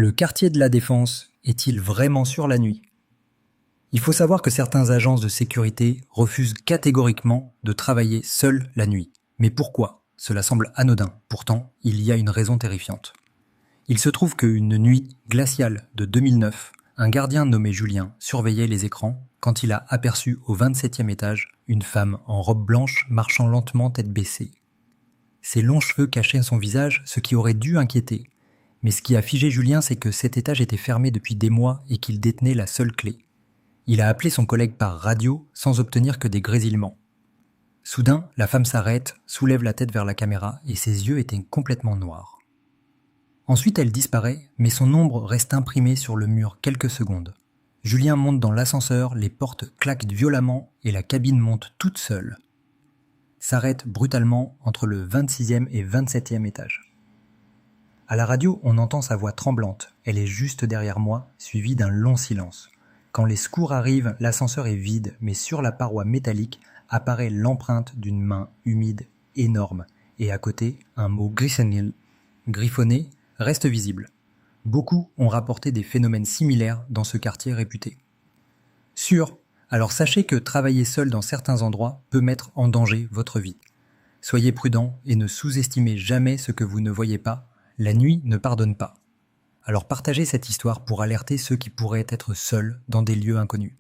Le quartier de la Défense est-il vraiment sûr la nuit ? Il faut savoir que certaines agences de sécurité refusent catégoriquement de travailler seules la nuit. Mais pourquoi ? Cela semble anodin, pourtant il y a une raison terrifiante. Il se trouve qu'une nuit glaciale de 2009, un gardien nommé Julien surveillait les écrans quand il a aperçu au 27e étage une femme en robe blanche marchant lentement tête baissée. Ses longs cheveux cachaient son visage, ce qui aurait dû inquiéter. Mais ce qui a figé Julien, c'est que cet étage était fermé depuis des mois et qu'il détenait la seule clé. Il a appelé son collègue par radio sans obtenir que des grésillements. Soudain, la femme s'arrête, soulève la tête vers la caméra et ses yeux étaient complètement noirs. Ensuite, elle disparaît, mais son ombre reste imprimée sur le mur quelques secondes. Julien monte dans l'ascenseur, les portes claquent violemment et la cabine monte toute seule. S'arrête brutalement entre le 26e et 27e étage. À la radio, on entend sa voix tremblante. Elle est juste derrière moi, suivie d'un long silence. Quand les secours arrivent, l'ascenseur est vide, mais sur la paroi métallique apparaît l'empreinte d'une main humide énorme. Et à côté, un mot griffonné reste visible. Beaucoup ont rapporté des phénomènes similaires dans ce quartier réputé. Sûr, alors sachez que travailler seul dans certains endroits peut mettre en danger votre vie. Soyez prudents et ne sous-estimez jamais ce que vous ne voyez pas. La nuit ne pardonne pas. Alors partagez cette histoire pour alerter ceux qui pourraient être seuls dans des lieux inconnus.